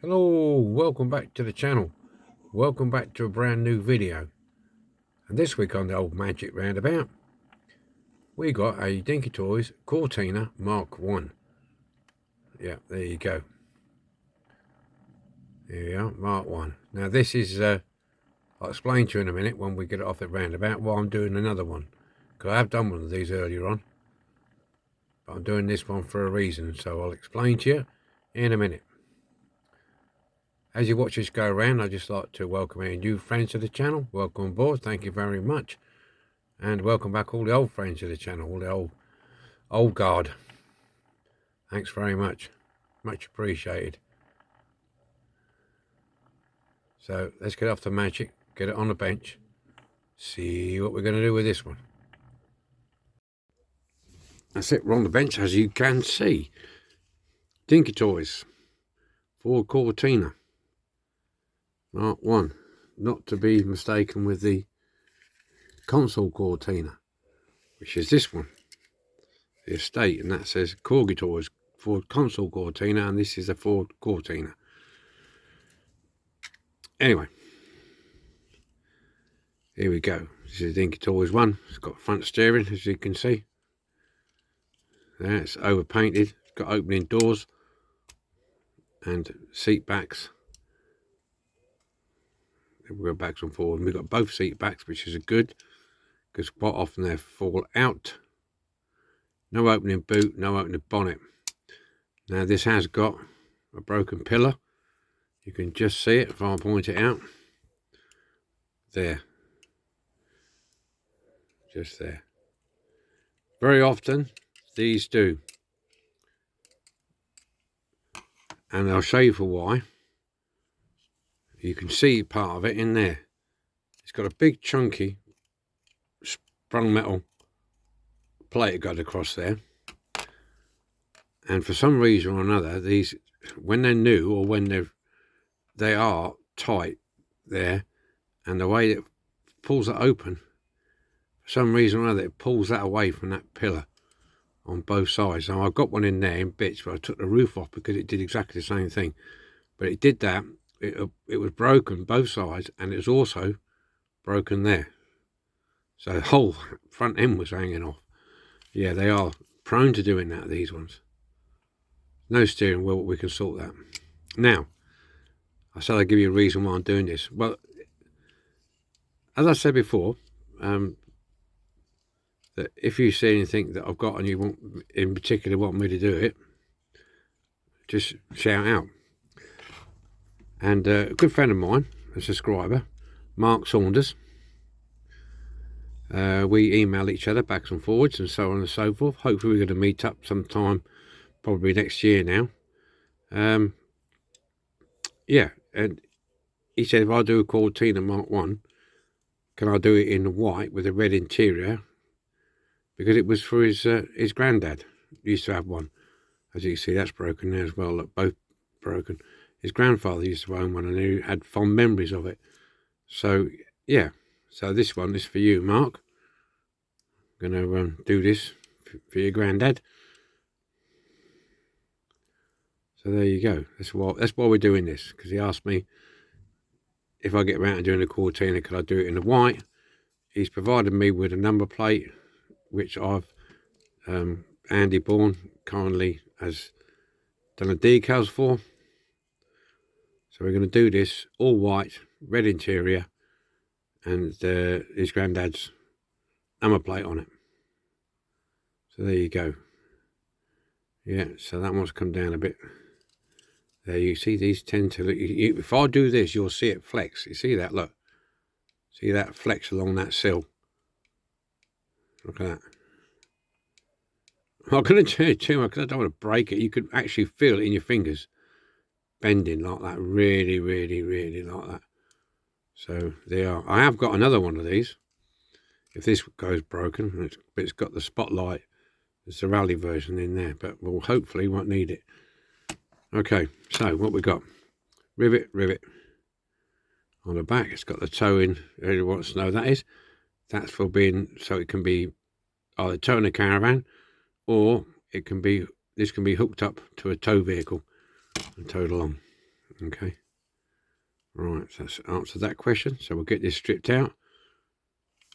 Hello, welcome back to the channel. Welcome back to a brand new video. And this week on the old Magic Roundabout, we got a Dinky Toys Cortina Mark 1. Yeah, there you go. There you are, Mark 1. Now this is, I'll explain to you in a minute when we get it off the roundabout why I'm doing another one. Because I have done one of these earlier on. But I'm doing this one for a reason, so I'll explain to you in a minute. As you watch this go around, I'd just like to welcome any new friends to the channel. Welcome on board, thank you very much. And welcome back all the old friends to the channel, all the old guard. Thanks very much. Much appreciated. So let's get off the magic, get it on the bench, see what we're going to do with this one. That's it, we're on the bench as you can see. Dinky Toys, Ford Cortina, Mark 1. Not to be mistaken with the console Cortina, which is this one. The estate, and that says Corgi Toys Ford console Cortina, and this is a Ford Cortina. Anyway, here we go. This is Dinky Toys 1. It's got front steering, as you can see. There, it's overpainted. It's got opening doors and seat backs. We've got backs and forward. We've got both seat backs, which is good because quite often they fall out. No opening boot, no opening bonnet. Now this has got a broken pillar. You can just see it if I point it out. There. Just there. Very often these do. And I'll show you for why. You can see part of it in there. It's got a big chunky sprung metal plate going across there. And for some reason or another, these, when they're new or when they are tight there, and the way it pulls it open, for some reason or another, it pulls that away from that pillar on both sides. Now I've got one in there in bits, but I took the roof off because it did exactly the same thing. But it did that. It was broken both sides, and it was also broken there. So the whole front end was hanging off. Yeah, they are prone to doing that, these ones. No steering wheel, but we can sort that. Now, I said I'd give you a reason why I'm doing this. Well, as I said before, that if you see anything that I've got and you want, in particular, want me to do it, just shout out. And a good friend of mine, a subscriber, Mark Saunders, we email each other backwards and forwards and so on and so forth. Hopefully we're going to meet up sometime, probably next year now. Yeah, and he said if I do a Cortina Mark 1, can I do it in white with a red interior? Because it was for his granddad. He used to have one. As you can see, that's broken there as well. Look, both broken. His grandfather used to own one, and he had fond memories of it. So yeah, so this one is for you, Mark. I'm going to do this for your granddad. So there you go. That's why we're doing this, because he asked me if I get around to doing a Cortina, could I do it in the white? He's provided me with a number plate, which I've Andy Bourne kindly has done a decals for. So we're going to do this all white, red interior, and his granddad's number plate on it. So there you go. Yeah, so that one's come down a bit. There you see these tend to, if I do this, you'll see it flex. You see that, look. See that flex along that sill. Look at that. I'm not going to do it too much because I don't want to break it. You could actually feel it in your fingers bending like that. Really, really, really like that. So they are. I have got another one of these. If this goes broken, but it's got the spotlight. There's the rally version in there, but we'll hopefully won't need it. Okay, so what we got? Rivet, rivet. On the back, it's got the toe in. Everybody wants to know that is. That's for being, so it can be either towing a caravan, or it can be, this can be hooked up to a tow vehicle and towed along. Okay. Right, so that's answered that question. So we'll get this stripped out.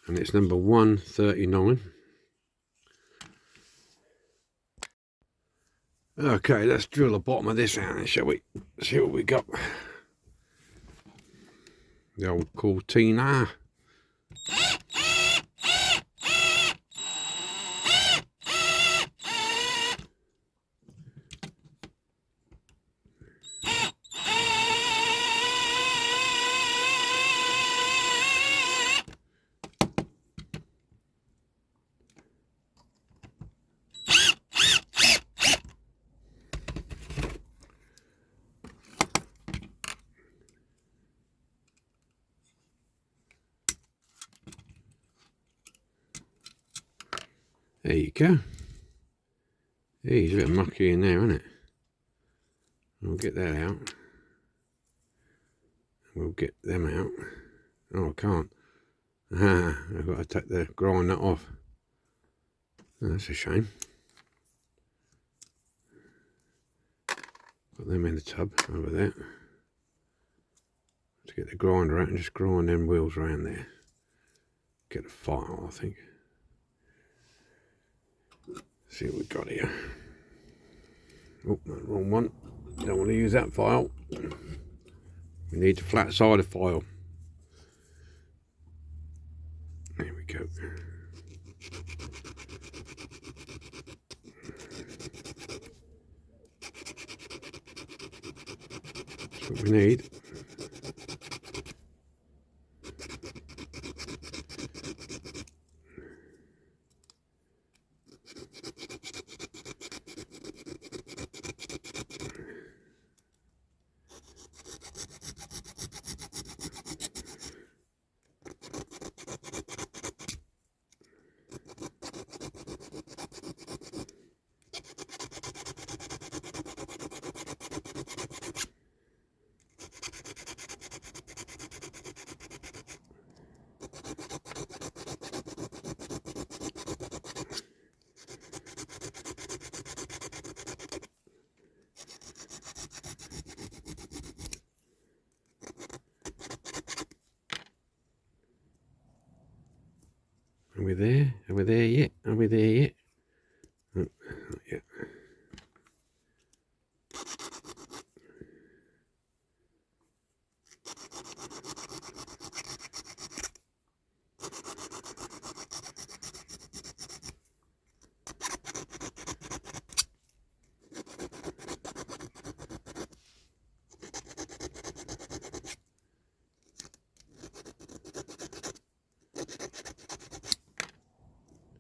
And it's number 139. Okay, let's drill the bottom of this out, shall we? See what we got. The old cortina. There you go. He's a bit mucky in there, isn't it? We'll get that out. We'll get them out. Oh, I can't. I've got to take the grind that off. Oh, that's a shame. Put them in the tub over there. To get the grinder out and just grind them wheels around there. Get a file, I think. See what we got here. Oh, no, wrong one. Don't want to use that file. We need the flat sided file. There we go. That's what we need. Are we there? Are we there yet? Are we there yet? Oh, not yet.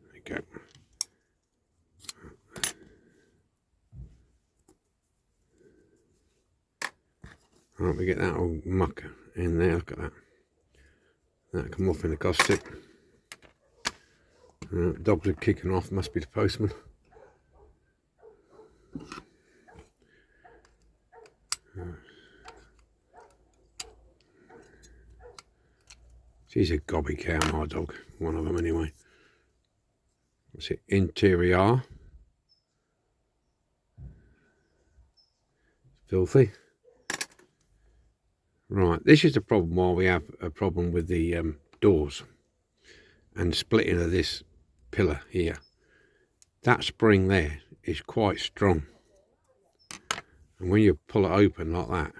There we go. Right, we get that old muck in there. Look at that. That'll come off in the caustic. Dogs are kicking off. Must be the postman. She's a gobby cow, my dog. One of them anyway. What's it? Interior. Filthy. Right, this is the problem why we have a problem with the doors and splitting of this pillar here. That spring there is quite strong. And when you pull it open like that,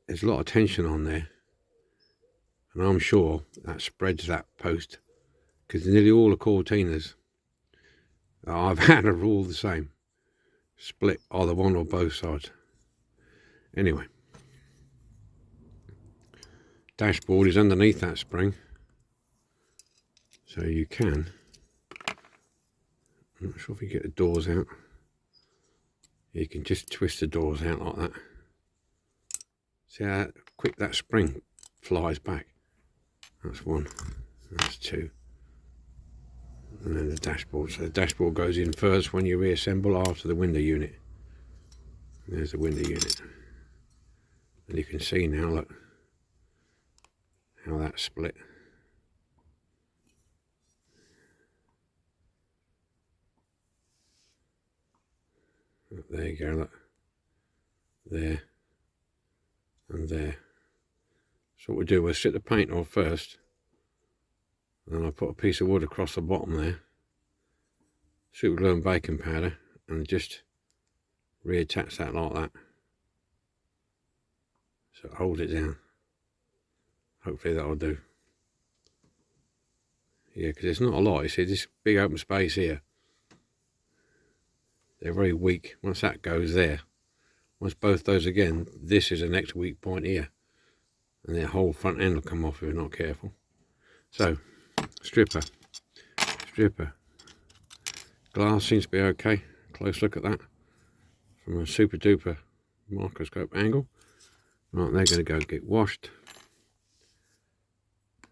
there's a lot of tension on there. And I'm sure that spreads that post. Because nearly all the cortinas that I've had are all the same. Split either one or both sides. Anyway. Dashboard is underneath that spring. So you can. I'm not sure if you get the doors out. You can just twist the doors out like that. See how quick that spring flies back. That's one. That's two. And then the dashboard. So the dashboard goes in first when you reassemble after the window unit. There's the window unit. And you can see now, look, how that's split. There you go, look. there, and there. So what we do, we'll sit the paint off first, and then I'll put a piece of wood across the bottom there, super glue and baking powder, and just reattach that like that, so it holds it down. Hopefully that'll do. Yeah, because it's not a lot. You see this big open space here, they're very weak. Once that goes there, once both those again, this is the next weak point here, and the whole front end will come off if you're not careful. So stripper, glass seems to be okay. Close look at that from a super duper microscope angle. Right, they're going to go get washed.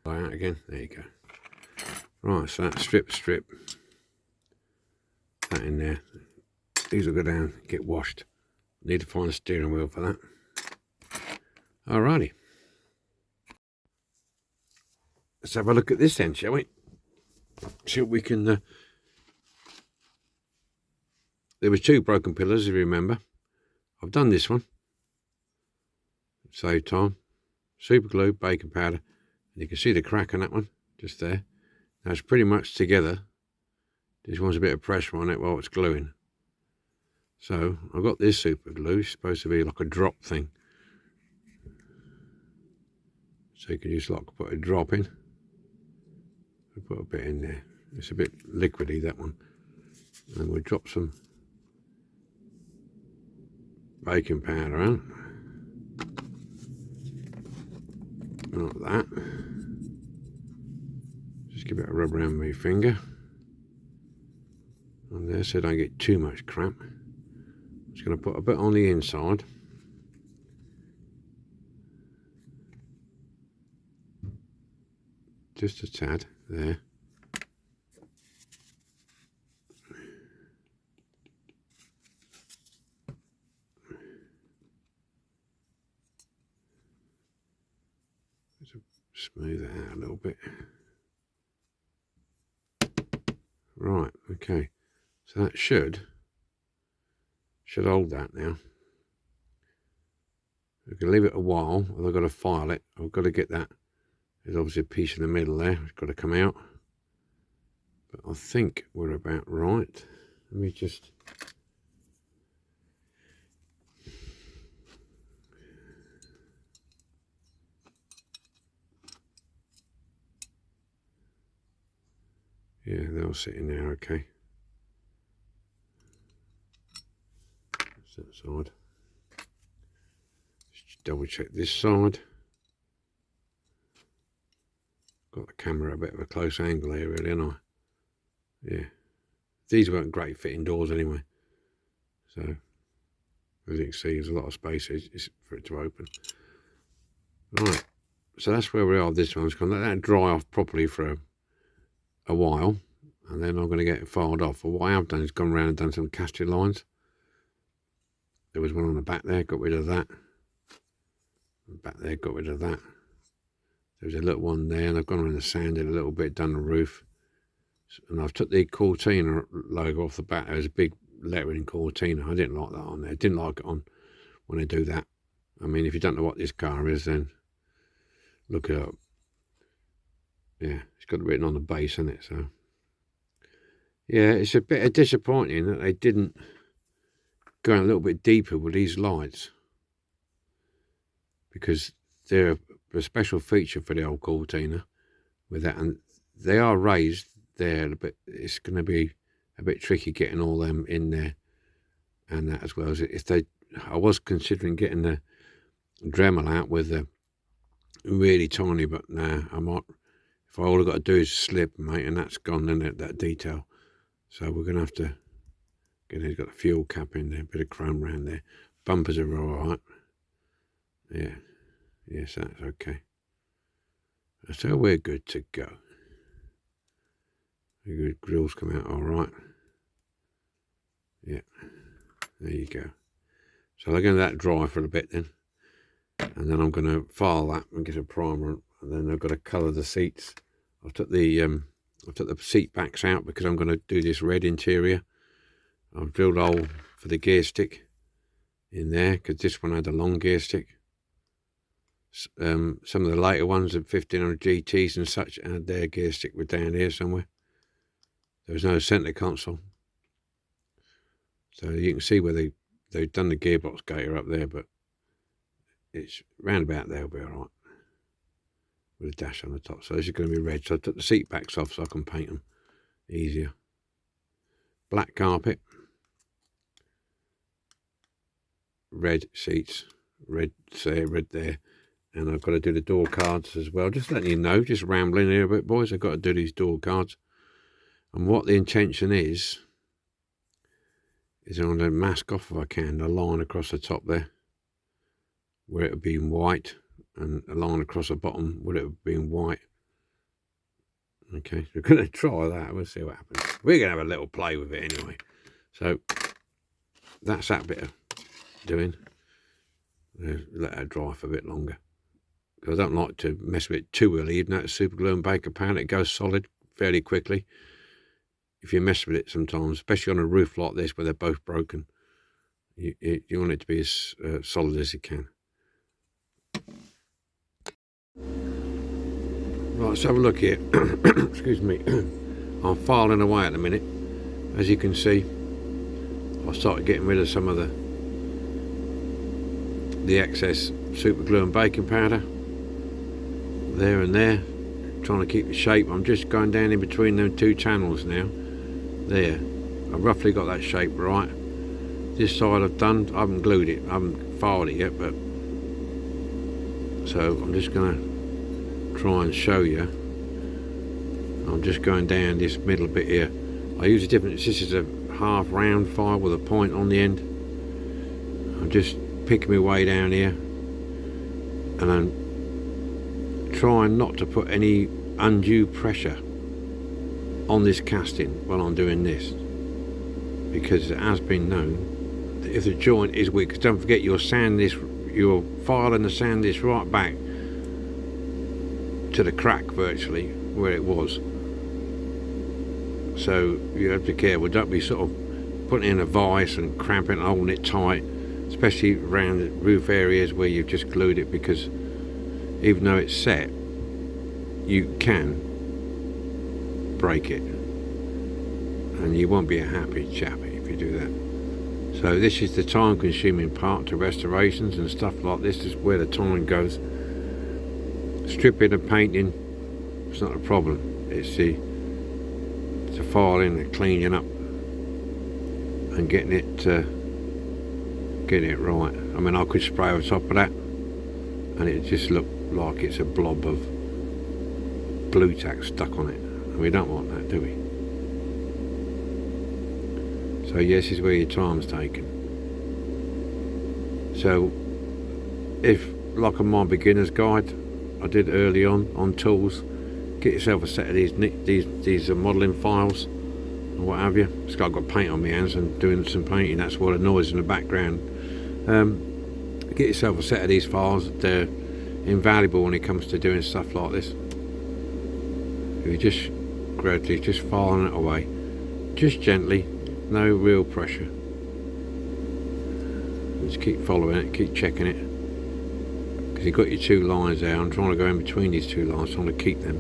Lay out again, there you go. Right, so that strip, that in there. These will go down, get washed. Need to find a steering wheel for that. Alrighty. Let's have a look at this end, shall we? See what we can... There was 2 broken pillars, if you remember. I've done this one. Save time. Super glue, baking powder. And you can see the crack on that one, just there. Now it's pretty much together. Just wants a bit of pressure on it while it's gluing. So I've got this super glue. It's supposed to be like a drop thing. So you can just like put a drop in. We'll put a bit in there. It's a bit liquidy, that one. And we'll drop some baking powder out. Like that. Just give it a rub around my finger. On there so I don't get too much cramp. I'm just going to put a bit on the inside. Just a tad there. Smooth it out a little bit. Right, okay. So that should hold that now. We can leave it a while, and I've got to file it. I've got to get that. There's obviously a piece in the middle there. It's got to come out. But I think we're about right. Let me just... Yeah, they'll sit in there okay. That's that side. Just double check this side. Got the camera a bit of a close angle here really, haven't I? Yeah. These weren't great fit indoors anyway. So, as you can see, there's a lot of space for it to open. Right. So that's where we are. This one's going to let that dry off properly for a while, and then I'm going to get it filed off. But what I have done is gone around and done some casting lines. There was one on the back there, got rid of that. Back there, got rid of that. There was a little one there, and I've gone around and sanded a little bit, done the roof. And I've took the Cortina logo off the back. There was a big lettering Cortina. I didn't like that on there. Didn't like it on when I do that. I mean, if you don't know what this car is, then look it up. Yeah, it's got it written on the base, isn't it? So, yeah, it's a bit disappointing that they didn't go a little bit deeper with these lights, because they're a special feature for the old Cortina with that, and they are raised there, but it's going to be a bit tricky getting all them in there and that, as well as if they... I was considering getting the Dremel out with the really tiny, but nah, I might... If all I've got to do is slip, mate, and that's gone, then that detail. So we're going to have to... Again, he's got a fuel cap in there, a bit of chrome around there. Bumpers are all right. Yeah. Yes, that's okay. So we're good to go. The good grills come out all right. Yeah. There you go. So I'm going to let that dry for a bit then. And then I'm going to file that and get a primer on. And then I've got to colour the seats. I've took the seat backs out because I'm going to do this red interior. I've drilled a hole for the gear stick in there, because this one had a long gear stick. Some of the later ones, the 1500 GTs and such, had their gear stick were down here somewhere. There was no centre console, so you can see where they've done the gearbox gator up there, but it's round about there will be alright with a dash on the top. So this is going to be red, so I took the seat backs off so I can paint them easier. Black carpet, red seats, red there, red there, and I've got to do the door cards as well. Just letting you know, just rambling here a bit, boys. I've got to do these door cards, and what the intention is I'm going to mask off, if I can, a line across the top there where it would be in white, and a line across the bottom where it would be in white. Okay, we're going to try that. We'll see what happens. We're going to have a little play with it anyway. So that's that bit of doing. Let that dry for a bit longer, because I don't like to mess with it too early. Even though it's super glue and baker powder, it goes solid fairly quickly. If you mess with it sometimes, especially on a roof like this where they're both broken, you want it to be as solid as you can. Right, let's have a look here. Excuse me. I'm filing away at the minute. As you can see, I started getting rid of some of the excess super glue and baking powder there and there, trying to keep the shape. I'm just going down in between them two channels now. There, I've roughly got that shape right. This side I've done, I haven't glued it, I haven't filed it yet, but so I'm just going to try and show you. I'm just going down this middle bit here. I use a different, this is a half round file with a point on the end. I'm just picking my way down here, and I'm trying not to put any undue pressure on this casting while I'm doing this, because it has been known that if the joint is weak, because don't forget you're filing the sand this right back to the crack virtually where it was, so you have to be careful. Don't be sort of putting in a vise and cramping and holding it tight, especially around the roof areas where you've just glued it, because even though it's set, you can break it, and you won't be a happy chappy if you do that. So this is the time consuming part to restorations and stuff like this. Is where the time goes. Stripping and painting, it's not a problem. It's the filing and cleaning up and getting it right. I mean, I could spray over top of that and it just looked like it's a blob of blue tack stuck on it. We don't want that, do we? So yes, this is where your time's taken. So if, like on my beginner's guide I did early on tools, get yourself a set of these modelling files or what have you. It's I've got paint on my hands and doing some painting, that's why the noise in the background. Get yourself a set of these files. They're invaluable when it comes to doing stuff like this. You just gradually just filing it away, just gently, no real pressure. Just keep following it, keep checking it, because you've got your two lines there. I'm trying to go in between these two lines, trying to keep them,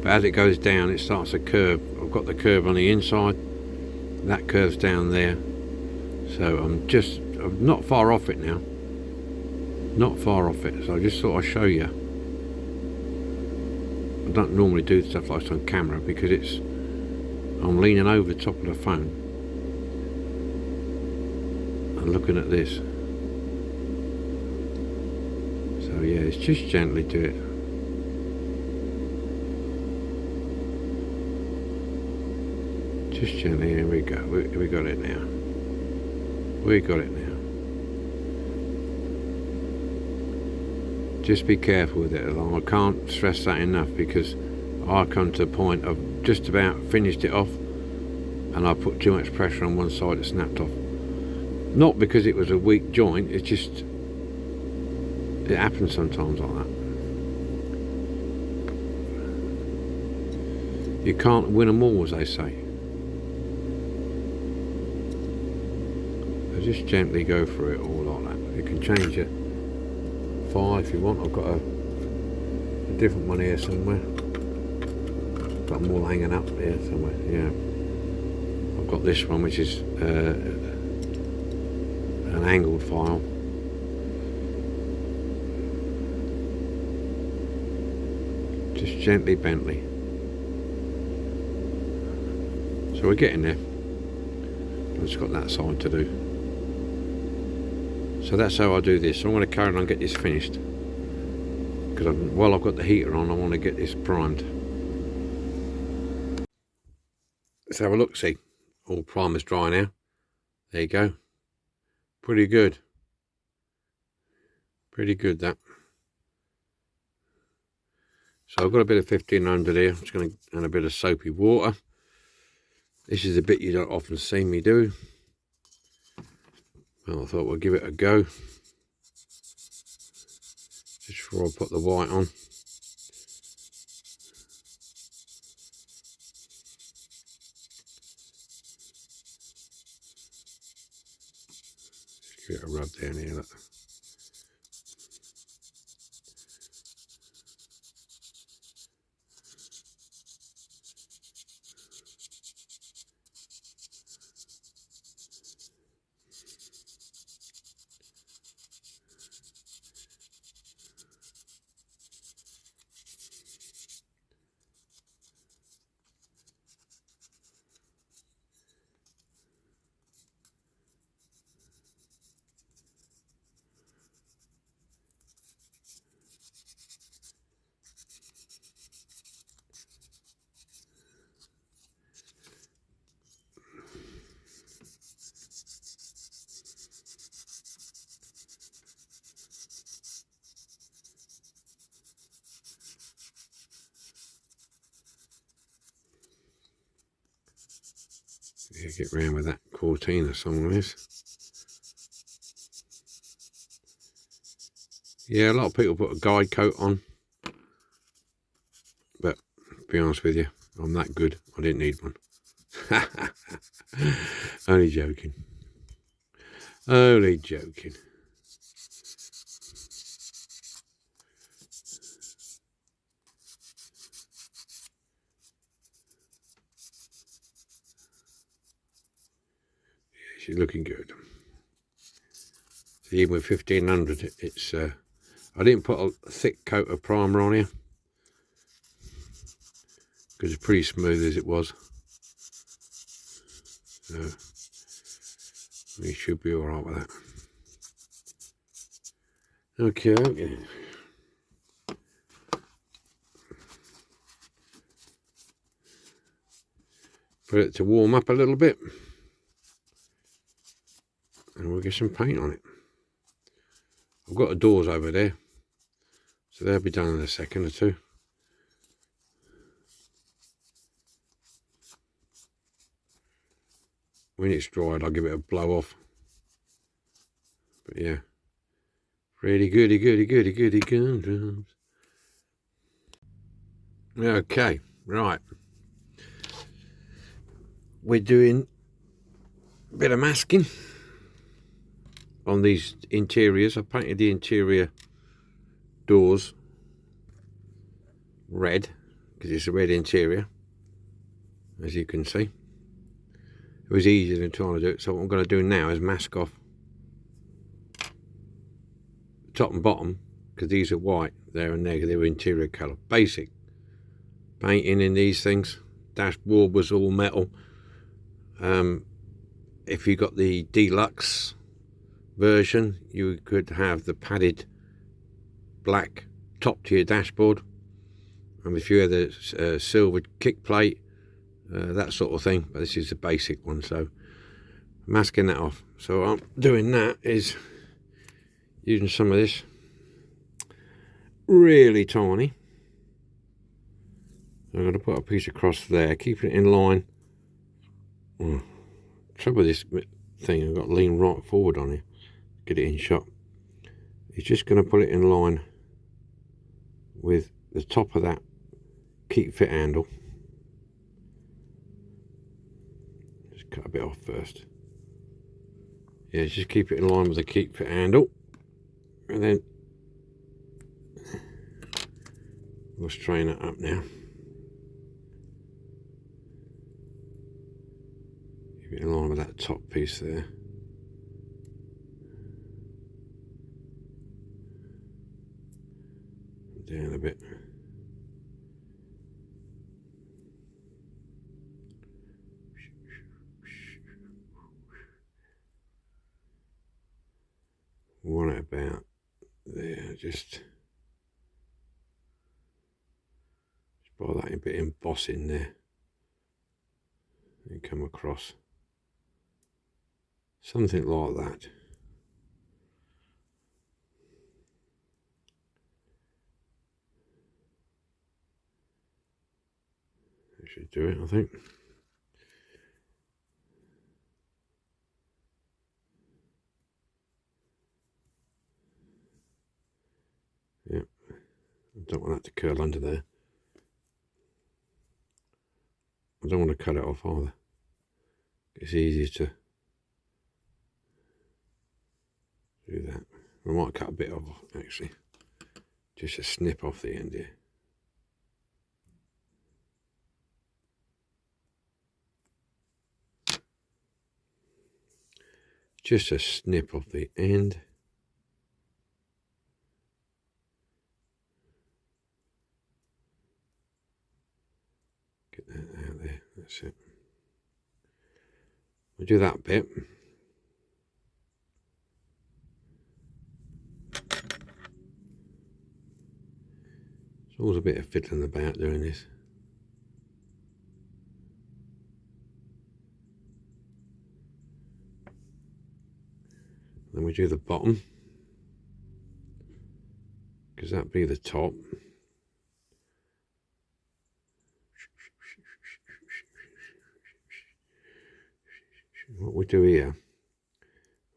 but as it goes down it starts a curve. I've got the curve on the inside, that curves down there, so I'm not far off it now, not far off it. So I just thought I'd show you. I don't normally do stuff like this on camera because I'm leaning over the top of the phone and looking at this. So yeah, it's just gently do it. Just gently, here we go. We got it now. We got it now. Just be careful with it. I can't stress that enough, because I come to a point of just about finished it off and I put too much pressure on one side, it snapped off. Not because it was a weak joint, it's just, it happens sometimes like that. You can't win them all, as they say. So just gently go through it all like that. You can change it file if you want. I've got a different one here somewhere. Got them all hanging up here somewhere. Yeah, I've got this one which is an angled file. Just gently bently. So we're getting there. I've just got that side to do. So that's how I do this. So I'm going to carry on and get this finished. Because while I've got the heater on, I want to get this primed. Let's have a look, see. All primer's dry now. There you go. Pretty good. Pretty good, that. So I've got a bit of 1500 here. I'm just going to add a bit of soapy water. This is a bit you don't often see me do. Well, I thought we'll give it a go. Just before I put the white on. Just give it a rub down here, look. Yeah, get round with that cortina somewhere. Yeah, a lot of people put a guide coat on, but to be honest with you, I'm that good. I didn't need one. Only joking. Only joking. Yeah, she's looking good. So even with 1500, it's I didn't put a thick coat of primer on here because it's pretty smooth as it was. So we should be all right with that. Okay, okay. Put it to warm up a little bit, and we'll get some paint on it. I've got the doors over there, so they'll be done in a second or two. When it's dried, I'll give it a blow off. But yeah, pretty goody, goody, goody, goody gumdrops. Okay, right. We're doing a bit of masking on these interiors. I painted the interior doors red because it's a red interior, as you can see. It was easier than trying to do it, so what I'm going to do now is mask off top and bottom, because these are white there and there, they're interior colour. Basic painting in these things. Dashboard was all metal. If you got the deluxe version, you could have the padded black top to your dashboard, and if you had the silver kick plate, that sort of thing. But this is the basic one, so masking that off. So what I'm doing that is using some of this really tiny. So I'm going to put a piece across there, keeping it in line. Trouble with this thing, I've got to lean right forward on it, get it in shot. It's just going to put it in line with the top of that keep fit handle. Just cut a bit off first. Yeah, just keep it in line with the keep fit handle, and then we'll strain it up now. Keep it in line with that top piece there. Down a bit. Want it about there, just by that a bit embossing there, and come across something like that. That should do it, I think. Yeah, I don't want that to curl under there. I don't want to cut it off either. It's easier to do that. I might cut a bit off actually, just a snip off the end here. Just a snip off the end. Get that out there, that's it. We'll do that bit. It's always a bit of fiddling about doing this. Then we do the bottom, because that'd be the top. What we do here,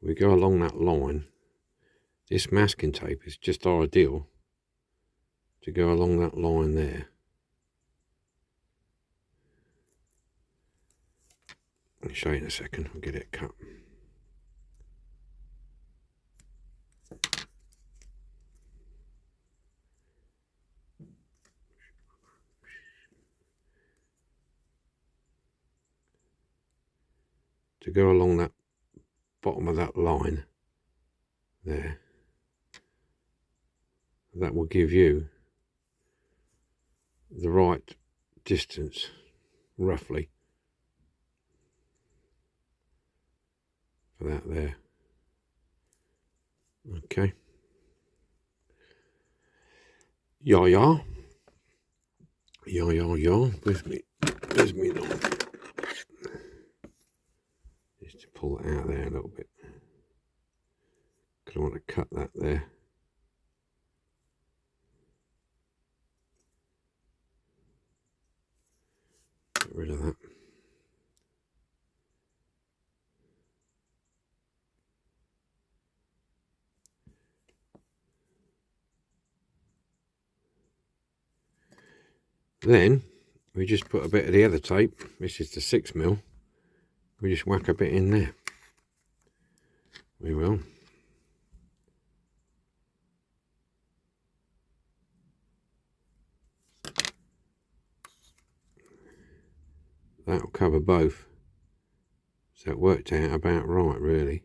we go along that line. This masking tape is just ideal to go along that line there. I'll show you in a second, I'll get it cut. To go along that bottom of that line there, that will give you the right distance roughly for that there. Okay, yeah, where's me now? Just to pull it out there a little bit, because I want to cut that there. Get rid of that. Then we just put a bit of the other tape. This is the 6mm. We just whack a bit in there. We will. That'll cover both. So it worked out about right, really.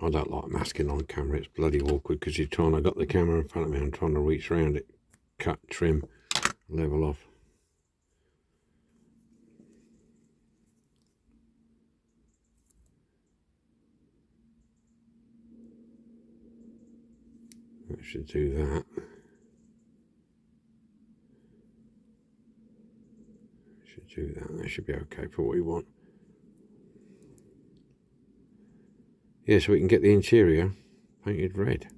I don't like masking on camera, it's bloody awkward, because you're trying, I've got the camera in front of me, I'm trying to reach around it, cut, trim, level off. That should do that. Should do that, that should be okay for what we want. Yeah, so we can get the interior painted red.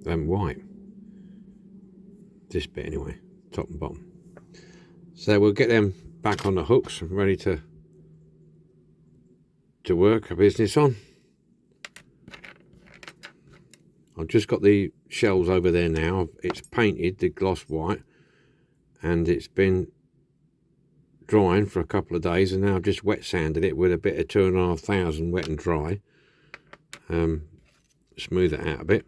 White. This bit anyway, top and bottom. So we'll get them back on the hooks, ready to work a business on. I've just got the shells over there now. It's painted the gloss white, and it's been drying for a couple of days, and now I've just wet sanded it with a bit of 2,500 wet and dry. Smooth it out a bit.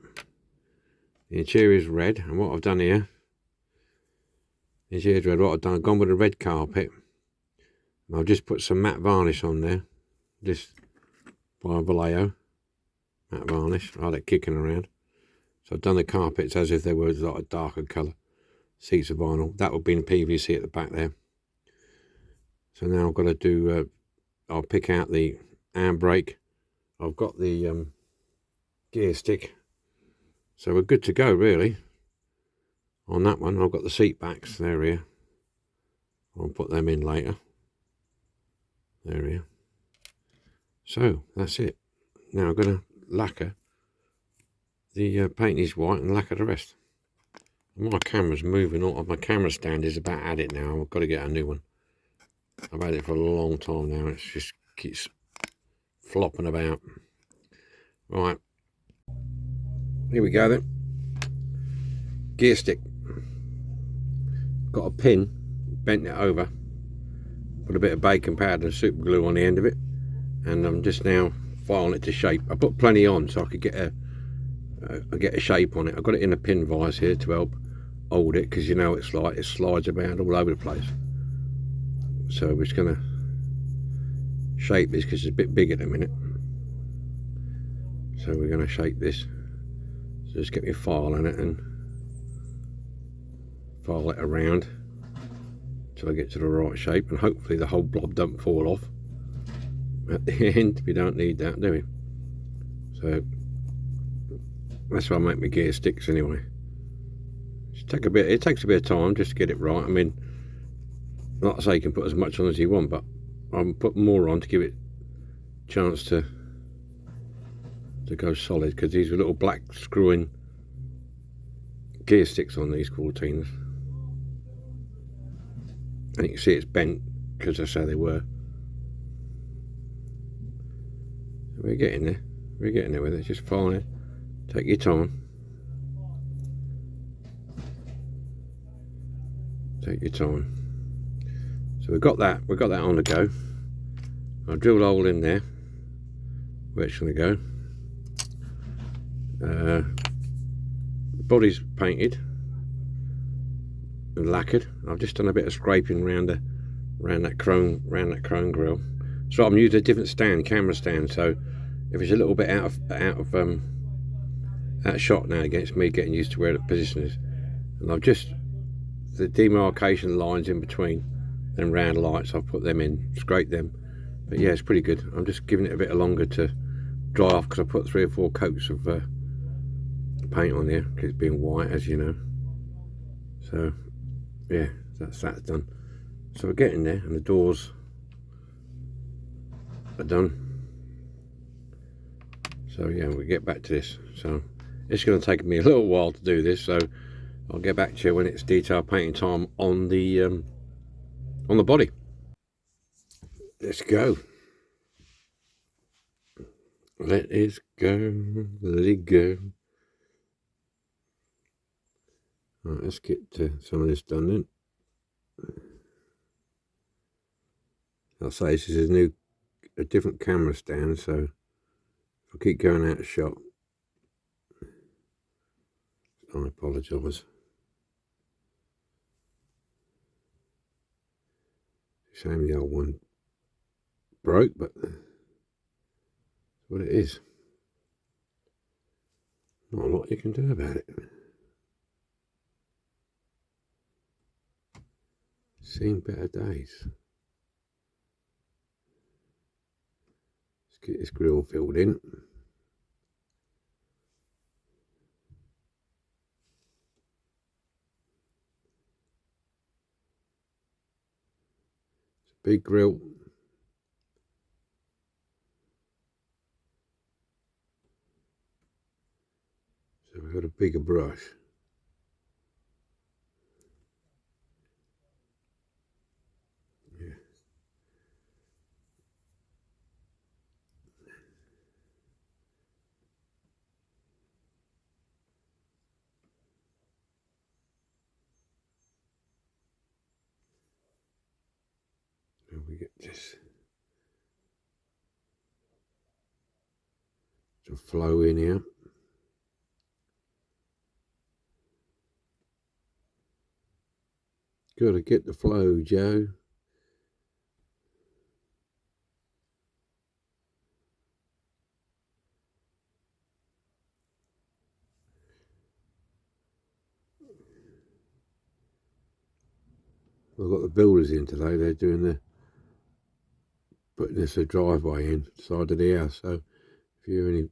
The interior is red, and what I've done here, the interior is red. What I've done, I've gone with a red carpet. I've just put some matte varnish on there, just by Vallejo matte varnish. I had it kicking around. So I've done the carpets as if they were like a darker colour. Seats of vinyl. That would be in PVC at the back there. So now I've got to do, I'll pick out the handbrake. I've got the gear stick. So we're good to go really on that one. I've got the seat backs, they're here. I'll put them in later. There we are. So that's it. Now I'm going to lacquer the paint is white and lacquer the rest. My camera's moving. All of my camera stand is about at it now. I've got to get a new one. I've had it for a long time now. It just keeps flopping about. Right. Here we go then. Gear stick. Got a pin. Bent it over. Put a bit of baking powder and super glue on the end of it. And I'm just now filing it to shape. I put plenty on so I could get a shape on it. I've got it in a pin vise here to help hold it, because you know it's like it slides around all over the place. So we're just going to shape this because it's a bit big at the minute. So we're going to shape this. So just get my file on it and file it around till I get to the right shape, and hopefully the whole blob don't fall off at the end. We don't need that, do we? So that's why I make my gear sticks anyway. It takes a bit of time just to get it right. I mean, like I say, you can put as much on as you want, but I'm putting more on to give it a chance to go solid, because these are little black screw-in gear sticks on these cortinas. And you can see it's bent because I say they were. We're getting there. We're getting there with it. Just fine it. Take your time. Take your time. So we've got that. We've got that on the go. I'll drill a hole in there where it's going to go. The body's painted and lacquered. I've just done a bit of scraping around that chrome grill. So I'm using a different stand, camera stand. So if it's a little bit out of shot now, against me getting used to where the position is, and I've just the demarcation lines in between them round lights, I've put them in, scraped them. But yeah, it's pretty good. I'm just giving it a bit longer to dry off, because I put 3 or 4 coats of paint on here, because it's being white, as you know. So yeah, that's done. So we're getting there, and the doors are done. So yeah, we'll get back to this. So it's going to take me a little while to do this, so I'll get back to you when it's detail painting time on the body. Let's go. Let it go. Let it go. Right, let's get some of this done then. I'll say this is a different camera stand, so if I keep going out of shot, I apologise. Shame the old one broke, but that's what it is. Not a lot you can do about it. Seen better days. Let's get this grill filled in. It's a big grill. So we've got a bigger brush. to flow in here. Gotta get the flow, Joe. I've got the builders in today. They're doing putting this a driveway in side of the house. So if you hear any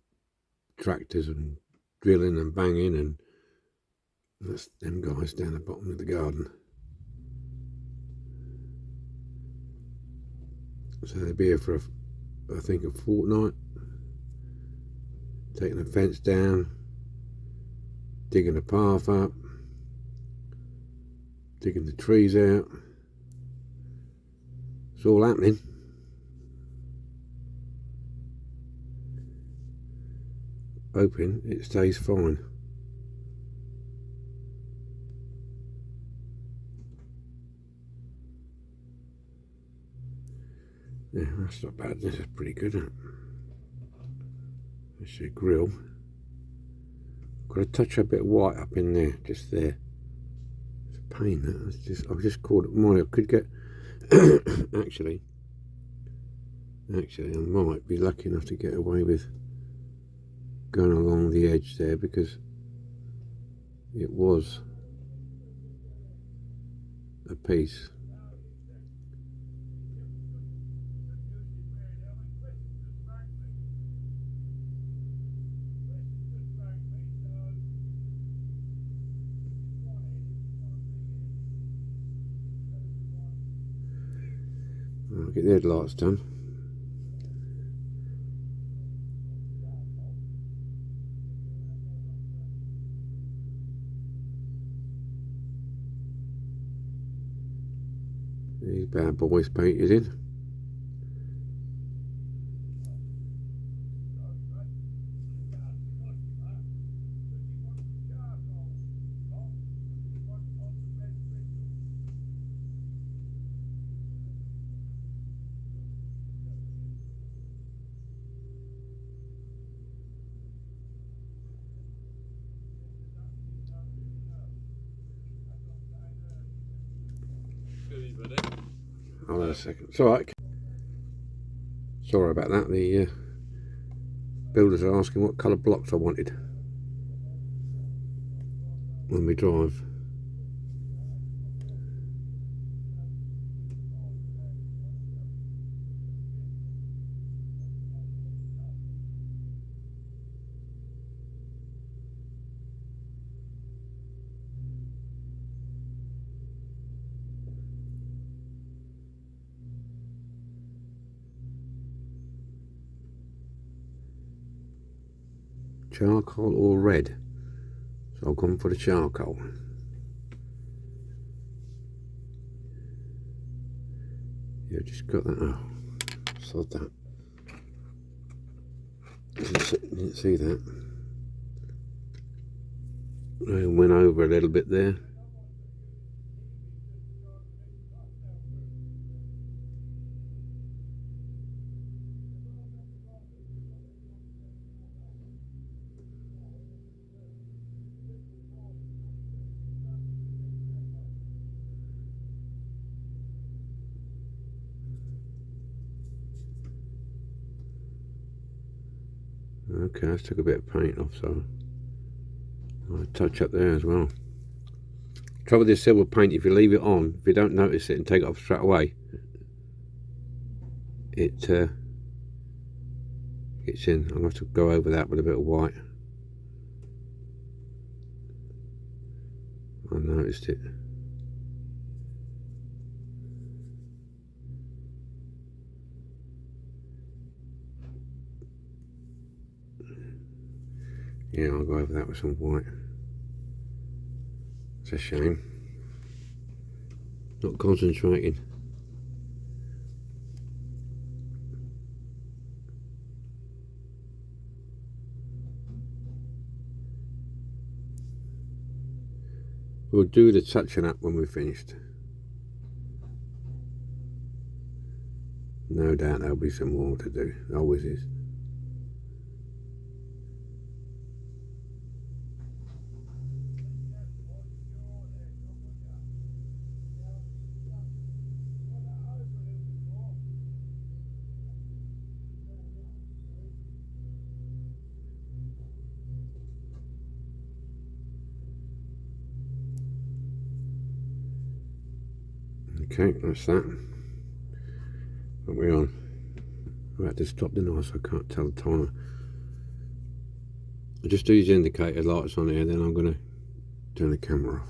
tractors and drilling and banging, and that's them guys down the bottom of the garden. So they'll be here for I think a fortnight, taking the fence down, digging the path up, digging the trees out. It's all happening. Hoping it stays fine. Yeah, that's not bad. This is pretty good, isn't it? That's your grill. Got to touch a bit of white up in there, just there. It's a pain, that. I've just caught it. I could get actually I might be lucky enough to get away with going along the edge there, because it was a piece. I'll get the headlights done. These bad boys painted in. Hold on a second. It's alright. Sorry about that. The builders are asking what colour blocks I wanted when we drive. Charcoal or red? So I've gone for the charcoal. Yeah, just got that. Oh, sod that. Didn't see that. I went over a little bit there. Okay, let's take a bit of paint off, so I'll touch up there as well. Trouble with this silver paint, if you leave it on, if you don't notice it and take it off straight away, it gets in. I'll have to go over that with a bit of white. I noticed it. Yeah, I'll go over that with some white. It's a shame. Not concentrating. We'll do the touching up when we're finished. No doubt there'll be some more to do. There always is. Okay, that's that. What are we on? I had to stop, didn't I? So I can't tell the timer. I just do these indicator lights on here, then I'm going to turn the camera off.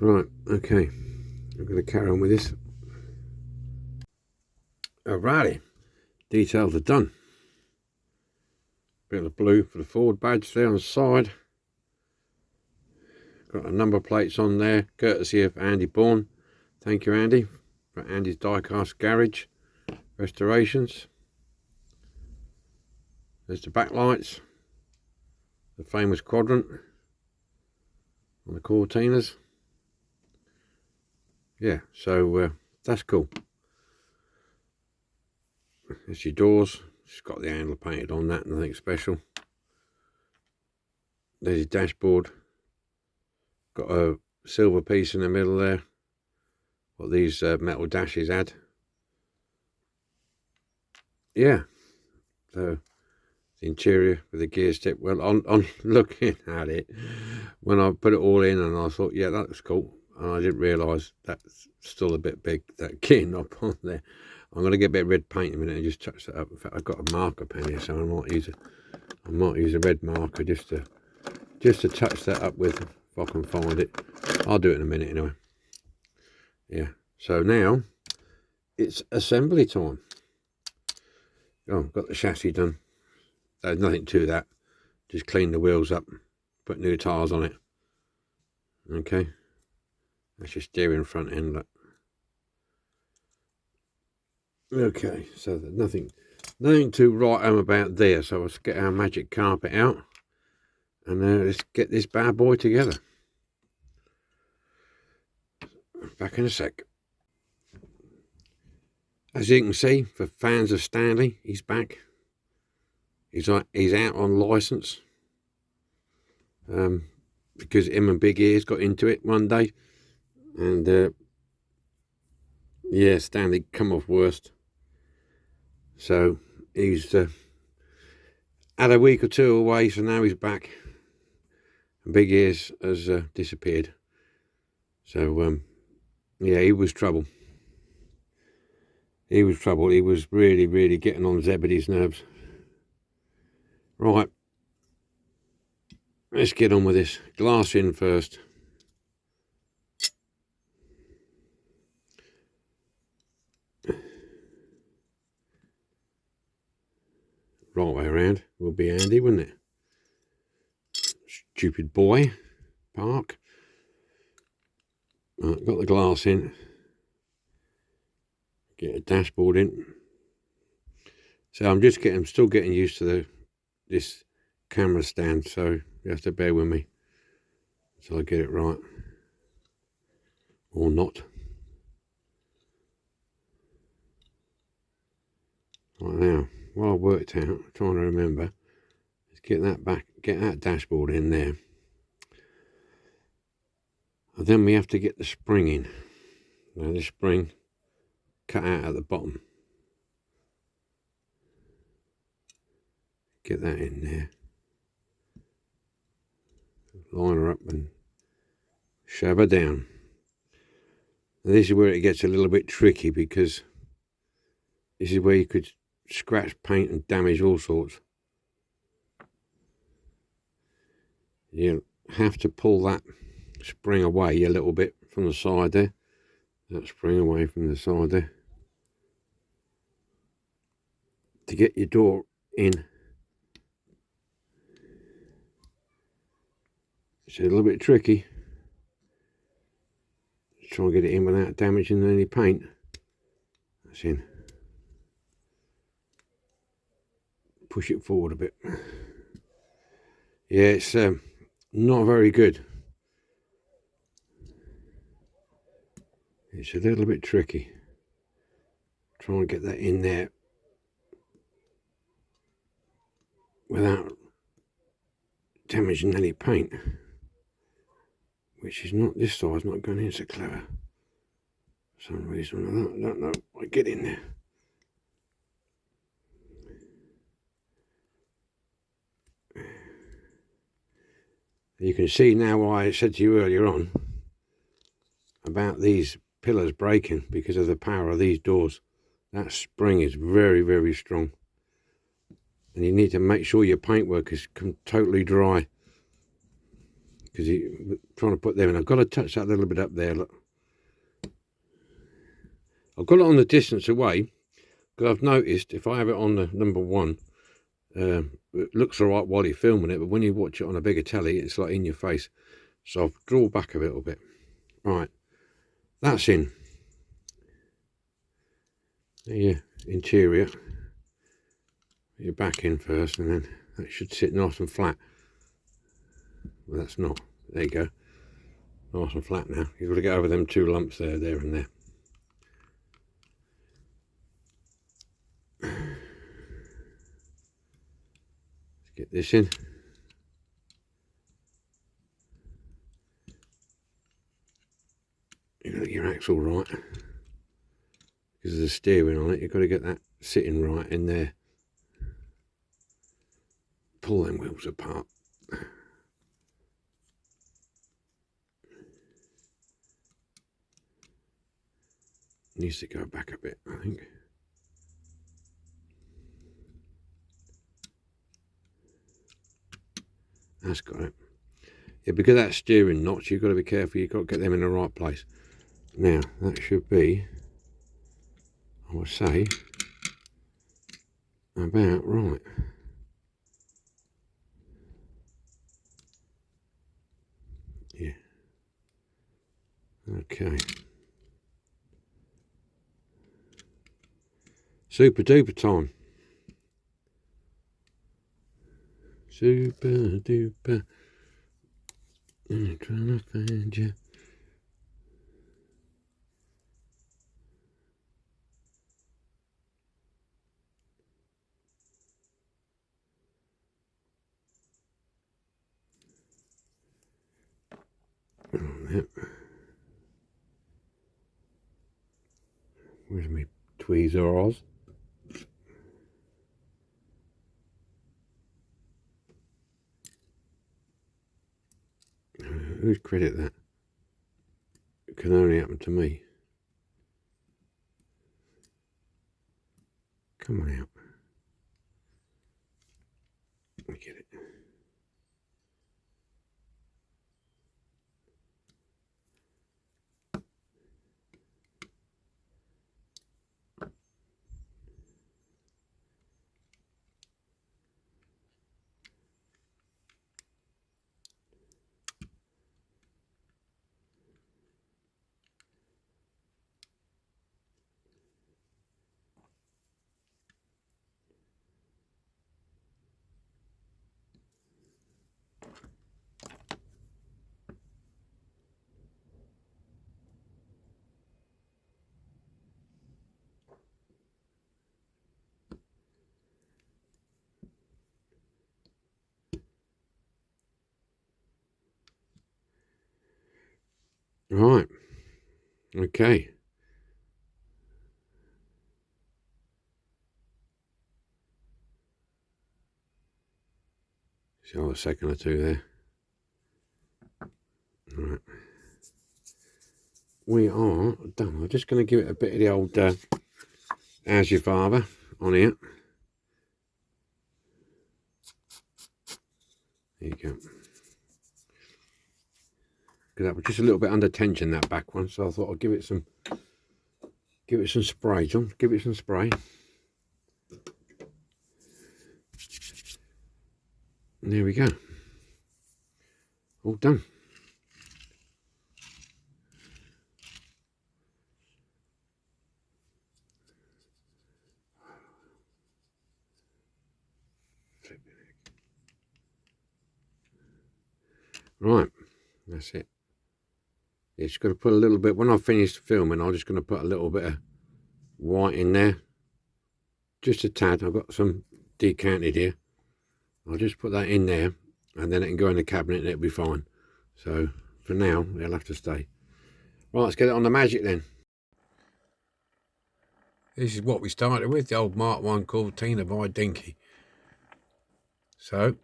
Right, okay. I'm going to carry on with this. Alrighty. Details are done. Bit of blue for the Ford badge there on the side. Got a number plates on there, courtesy of Andy Bourne. Thank you, Andy, for Andy's Diecast Garage Restorations. There's the backlights, the famous quadrant on the cortinas. Yeah, so that's cool. There's your doors. It's got the handle painted on that, nothing special. There's your dashboard. Got a silver piece in the middle there. What these metal dashes had. Yeah, so the interior with the gear stick. Well, on looking at it, when I put it all in, and I thought, yeah, that looks cool, and I didn't realise that's still a bit big, that gear knob on there. I'm going to get a bit of red paint in a minute and just touch that up. In fact, I've got a marker pen here, so I might use a red marker just to touch that up with, if I can find it. I'll do it in a minute anyway. Yeah, so now it's assembly time. Oh, got the chassis done. There's nothing to that. Just clean the wheels up, put new tyres on it. Okay, that's your steering front end. Look. Okay, so there's nothing to write home about there. So let's get our magic carpet out, and let's get this bad boy together. Back in a sec. As you can see, for fans of Stanley, he's back. He's out on license. Because him and Big Ears got into it one day, and yeah, Stanley come off worst. So he's had a week or two away, so now he's back. And Big Ears has disappeared. So yeah, he was trouble. He was trouble. He was really, really getting on Zebedee's nerves. Right, let's get on with this. Glass in first. Right way around will be handy, wouldn't it? Stupid boy. Park. Right, got the glass in. Get a dashboard in. So I'm still getting used to this camera stand, so you have to bear with me until I get it right, or not. Right now, what I worked out, I'm trying to remember, is get that dashboard in there, and then we have to get the spring in. Now this spring cut out at the bottom. Get that in there. Line her up and shove her down. Now this is where it gets a little bit tricky, because this is where you could scratch paint and damage all sorts. You have to pull that spring away a little bit from the side there. That spring away from the side there. to get your door in. It's a little bit tricky. Try and get it in without damaging any paint. That's in. Push it forward a bit. Yeah, it's not very good. It's a little bit tricky. Try and get that in there without damaging any paint, which is not, this side's not going in so clever for some reason. I don't know. I get in there. You can see now why I said to you earlier on about these pillars breaking because of the power of these doors. That spring is very, very strong. And you need to make sure your paintwork is totally dry. Because you're trying to put them in. I've got to touch that a little bit up there. Look. I've got it on the distance away. Because I've noticed if I have it on the number 1, it looks alright while you're filming it. But when you watch it on a bigger telly, it's like in your face. So I'll draw back a little bit. Right. That's in. Your interior. Your back in first, and then that should sit nice and flat. Well, that's not. There you go. Nice and flat now. You've got to get over them 2 lumps there, there and there. Let's get this in. You've got to get your axle right. Because there's a steering on it, you've got to get that sitting right in there. Pull them wheels apart. Needs to go back a bit, I think. That's got it. Yeah, because that steering notch, you've got to be careful. You've got to get them in the right place. Now, that should be, I would say, about right. Yeah. Okay. Super duper time. Super duper. I'm trying to find you. Yep. Where's my tweezers? Whose credit that? It can only happen to me. Come on out. Let me get it. Right. Okay. So a second or two there. Right. We are done. I'm just going to give it a bit of the old how's your father on here. There you go. Because that was just a little bit under tension, that back one, so I thought I'd give it some spray, John. Give it some spray. And there we go. All done. Right, that's it. Yeah, just got to put a little bit, when I've finished filming, I'm just going to put a little bit of white in there. Just a tad. I've got some decanted here. I'll just put that in there, and then it can go in the cabinet and it'll be fine. So, for now, it'll have to stay. Right, let's get it on the magic then. This is what we started with, the old Mark 1 cortina by Dinky. So,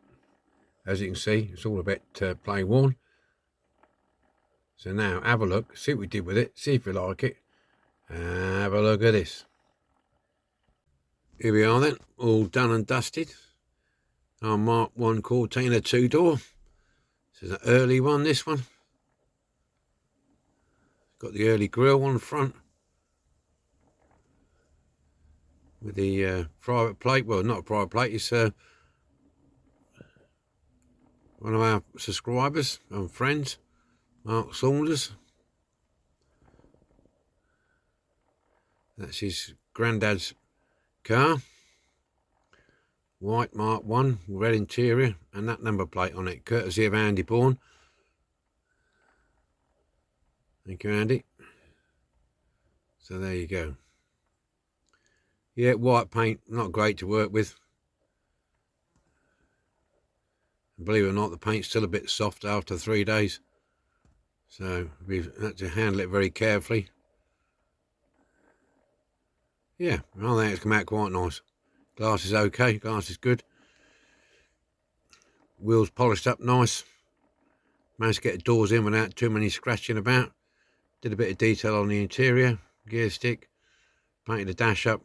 as you can see, it's all a bit plain worn. So now, have a look, see what we did with it, see if you like it. Have a look at this. Here we are then, all done and dusted. Our Mark 1 cortina 2-door. This is an early one, this one. Got the early grille on the front. With the private plate, well, not a private plate, it's one of our subscribers and friends, Mark Saunders. That's his granddad's car. White Mark 1, red interior, and that number plate on it, courtesy of Andy Bourne. Thank you, Andy. So there you go. Yeah, white paint, not great to work with. And believe it or not, the paint's still a bit soft after 3 days. So we've had to handle it very carefully. Yeah, I think it's come out quite nice. Glass is okay, glass is good. Wheels polished up nice. Managed to get the doors in without too many scratching about. Did a bit of detail on the interior, gear stick, painted the dash up.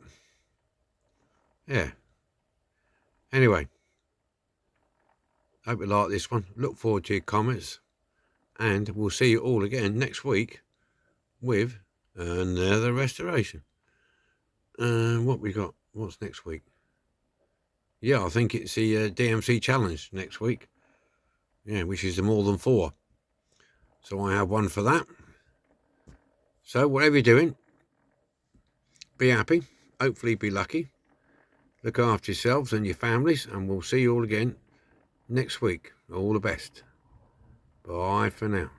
Yeah. Anyway, hope you like this one. Look forward to your comments. And we'll see you all again next week with another restoration. What we got? What's next week? Yeah, I think it's the DMC challenge next week. Yeah, which is the more than 4. So I have one for that. So whatever you're doing, be happy. Hopefully be lucky. Look after yourselves and your families, and we'll see you all again next week. All the best. Bye for now.